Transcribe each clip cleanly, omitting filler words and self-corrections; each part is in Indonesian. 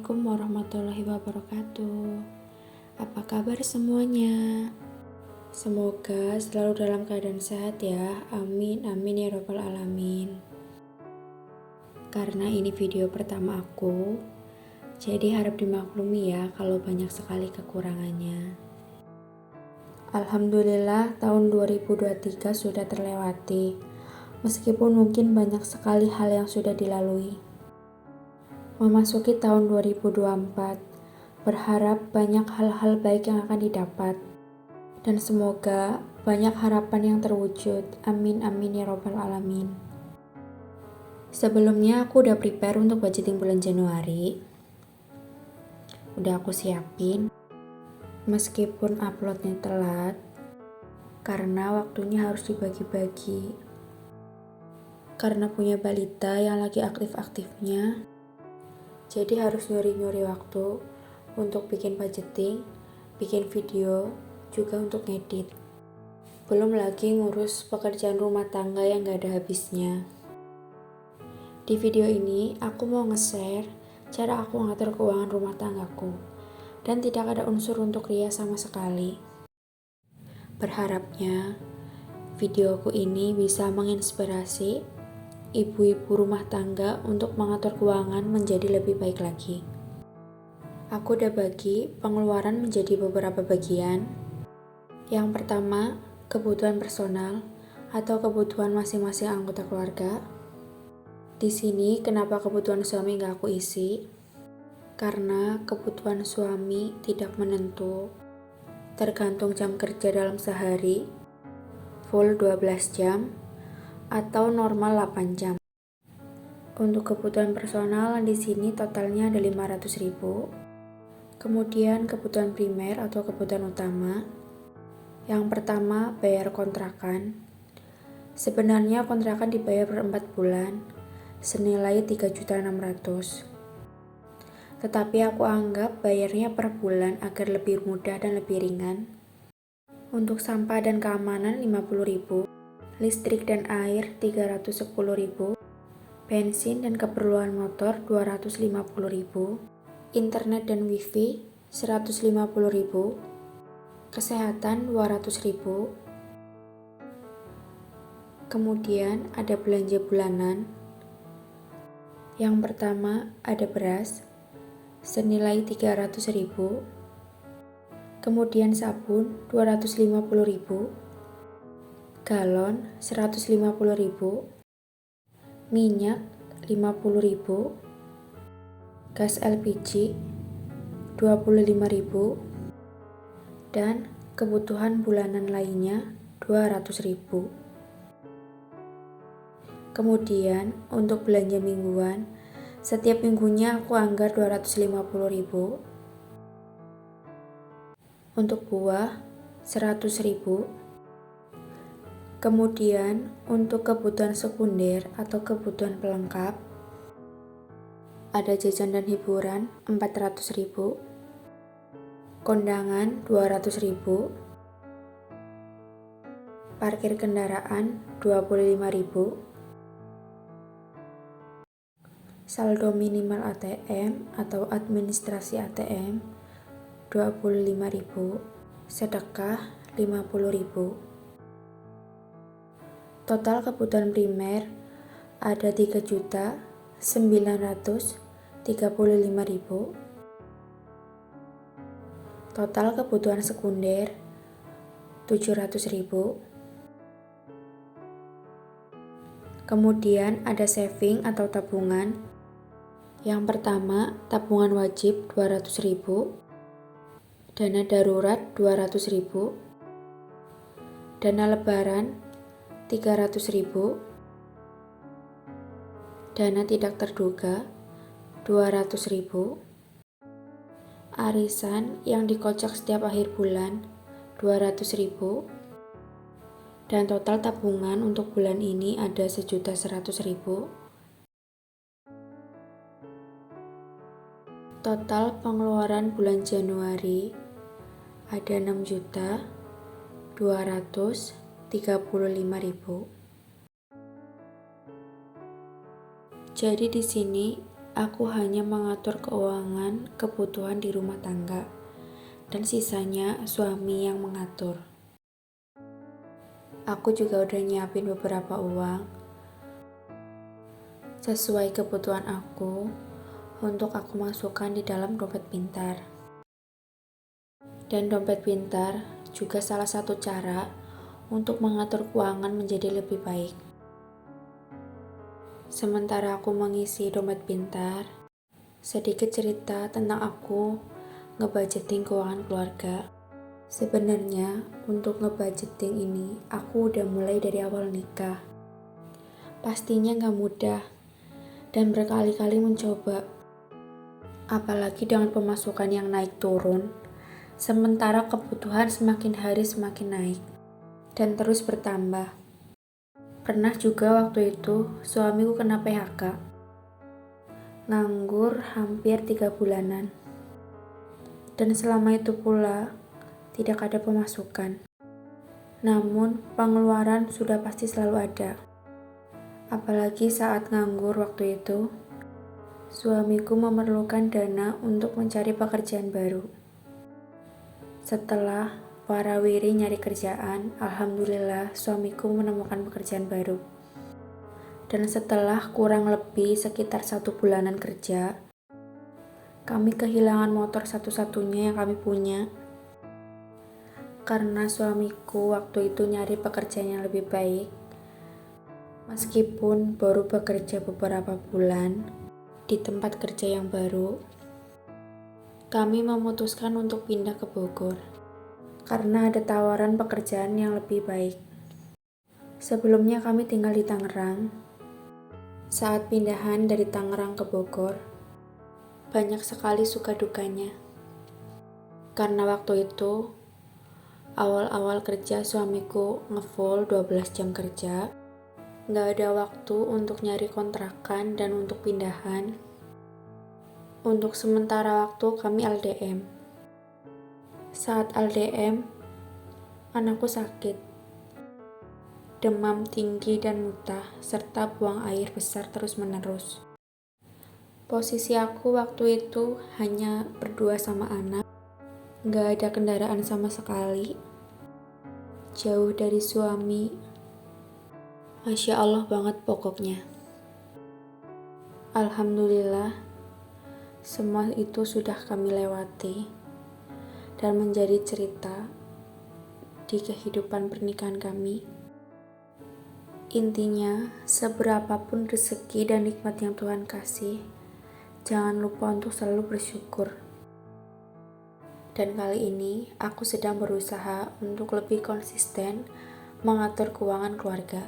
Assalamualaikum warahmatullahi wabarakatuh. Apa kabar semuanya? Semoga selalu dalam keadaan sehat ya. Amin, amin ya robbal alamin. Karena ini video pertama aku, jadi harap dimaklumi ya kalau banyak sekali kekurangannya. Alhamdulillah tahun 2023 sudah terlewati. Meskipun mungkin banyak sekali hal yang sudah dilalui. Memasuki tahun 2024, berharap banyak hal-hal baik yang akan didapat. Dan semoga banyak harapan yang terwujud. Amin, amin ya robbal alamin. Sebelumnya aku udah prepare untuk budgeting bulan Januari. Udah aku siapin. Meskipun uploadnya telat, karena waktunya harus dibagi-bagi. Karena punya balita yang lagi aktif-aktifnya, jadi harus nyuri-nyuri waktu untuk bikin budgeting, bikin video, juga untuk ngedit. Belum lagi ngurus pekerjaan rumah tangga yang gak ada habisnya. Di video ini, aku mau nge-share cara aku ngatur keuangan rumah tanggaku. Dan tidak ada unsur untuk ria sama sekali. Berharapnya, videoku ini bisa menginspirasi ibu-ibu rumah tangga untuk mengatur keuangan menjadi lebih baik lagi. Aku udah bagi pengeluaran menjadi beberapa bagian. Yang pertama, kebutuhan personal atau kebutuhan masing-masing anggota keluarga. Di sini kenapa kebutuhan suami gak aku isi? Karena kebutuhan suami tidak menentu. Tergantung jam kerja dalam sehari, full 12 jam, atau normal 8 jam. Untuk kebutuhan personal di sini totalnya ada 500.000. Kemudian kebutuhan primer atau kebutuhan utama. Yang pertama, bayar kontrakan. Sebenarnya kontrakan dibayar per 4 bulan, senilai 3.600.000. Tetapi aku anggap bayarnya per bulan agar lebih mudah dan lebih ringan. Untuk sampah dan keamanan 50.000. Listrik dan air 310.000, bensin dan keperluan motor 250.000, internet dan wifi 150.000, kesehatan 200.000. Kemudian ada belanja bulanan. Yang pertama ada beras senilai 300.000, kemudian sabun 250.000, galon 150.000, minyak 50.000, gas LPG 25.000, dan kebutuhan bulanan lainnya 200.000. Kemudian untuk belanja mingguan, setiap minggunya aku anggar 250.000. Untuk buah 100.000. Kemudian untuk kebutuhan sekunder atau kebutuhan pelengkap, ada jajan dan hiburan 400.000, kondangan 200.000, parkir kendaraan 25.000, saldo minimal ATM atau administrasi ATM 25.000, sedekah 50.000. Total kebutuhan primer ada 3.935.000. Total kebutuhan sekunder 700.000. Kemudian ada saving atau tabungan. Yang pertama, tabungan wajib 200.000, dana darurat 200.000, dana lebaran 300.000, dana tidak terduga 200.000, arisan yang dikocok setiap akhir bulan 200.000, dan total tabungan untuk bulan ini ada 1.100.000. Total pengeluaran bulan Januari ada 6.235.000. Jadi di sini Aku hanya mengatur keuangan kebutuhan di rumah tangga, dan sisanya suami yang mengatur. Aku juga udah nyiapin beberapa uang sesuai kebutuhan aku untuk aku masukkan di dalam dompet pintar. Dan dompet pintar juga salah satu cara untuk mengatur keuangan menjadi lebih baik. Sementara aku mengisi dompet pintar, sedikit cerita tentang aku ngebudgeting keuangan keluarga. Sebenarnya untuk ngebudgeting ini aku udah mulai dari awal nikah. Pastinya gak mudah dan berkali-kali mencoba. Apalagi dengan pemasukan yang naik turun, sementara kebutuhan semakin hari semakin naik dan terus bertambah. Pernah juga waktu itu suamiku kena PHK. Nganggur hampir 3 bulanan. Dan selama itu pula tidak ada pemasukan. Namun pengeluaran sudah pasti selalu ada. Apalagi saat nganggur waktu itu, suamiku memerlukan dana untuk mencari pekerjaan baru. Setelah warawiri nyari kerjaan, alhamdulillah suamiku menemukan pekerjaan baru. Dan setelah kurang lebih sekitar 1 bulanan kerja, kami kehilangan motor satu-satunya yang kami punya. Karena suamiku waktu itu nyari pekerjaan yang lebih baik, meskipun baru bekerja beberapa bulan di tempat kerja yang baru, kami memutuskan untuk pindah ke Bogor karena ada tawaran pekerjaan yang lebih baik. Sebelumnya kami tinggal di Tangerang. Saat pindahan dari Tangerang ke Bogor, banyak sekali suka dukanya. Karena waktu itu, awal-awal kerja suamiku ngefull 12 jam kerja, gak ada waktu untuk nyari kontrakan dan untuk pindahan. Untuk sementara waktu kami LDM. Saat LDM, anakku sakit, demam tinggi dan muntah, serta buang air besar terus-menerus. Posisi aku waktu itu hanya berdua sama anak, gak ada kendaraan sama sekali, jauh dari suami. Masya Allah banget pokoknya. Alhamdulillah, semua itu sudah kami lewati dan menjadi cerita di kehidupan pernikahan kami. Intinya, seberapapun rezeki dan nikmat yang Tuhan kasih, jangan lupa untuk selalu bersyukur. Dan kali ini, aku sedang berusaha untuk lebih konsisten mengatur keuangan keluarga.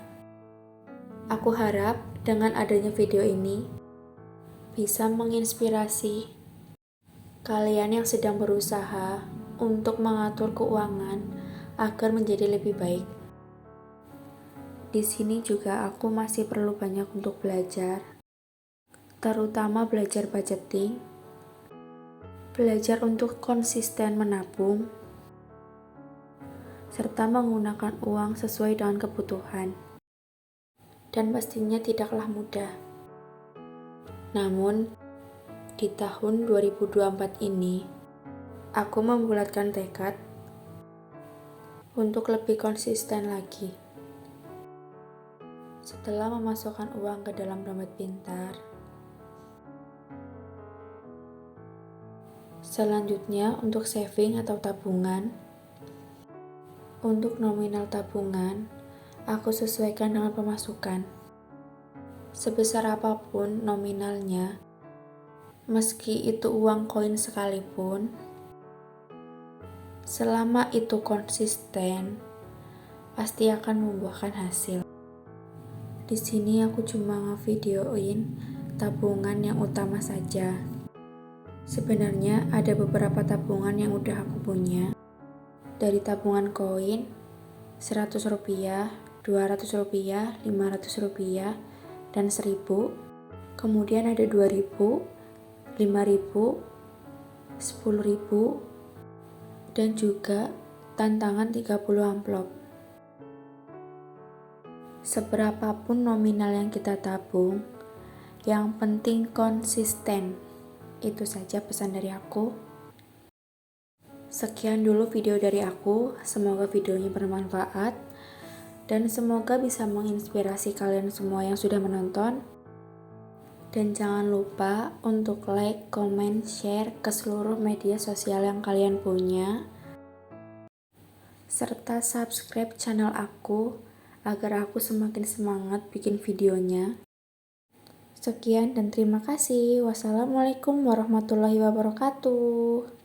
Aku harap dengan adanya video ini bisa menginspirasi kalian yang sedang berusaha untuk mengatur keuangan agar menjadi lebih baik. Di sini juga aku masih perlu banyak untuk belajar, terutama belajar budgeting, belajar untuk konsisten menabung, serta menggunakan uang sesuai dengan kebutuhan. Dan pastinya tidaklah mudah. Namun, di tahun 2024 ini, aku membulatkan tekad untuk lebih konsisten lagi. Setelah memasukkan uang ke dalam dompet pintar, selanjutnya untuk saving atau tabungan. Untuk nominal tabungan, aku sesuaikan dengan pemasukan. Sebesar apapun nominalnya, meski itu uang koin sekalipun, selama itu konsisten, pasti akan membuahkan hasil. Di sini aku cuma ngevideoin tabungan yang utama saja. Sebenarnya ada beberapa tabungan yang udah aku punya. Dari tabungan koin, 100 rupiah, 200 rupiah, 500 rupiah, dan 1000. Kemudian ada 2000, 5000, 10.000, dan juga tantangan 30 amplop. Seberapapun nominal yang kita tabung, Yang penting konsisten. Itu saja pesan dari aku. Sekian dulu video dari aku. Semoga videonya bermanfaat dan semoga bisa menginspirasi kalian semua yang sudah menonton. Dan jangan lupa untuk like, comment, share ke seluruh media sosial yang kalian punya, serta subscribe channel aku agar aku semakin semangat bikin videonya. Sekian dan terima kasih. Wassalamualaikum warahmatullahi wabarakatuh.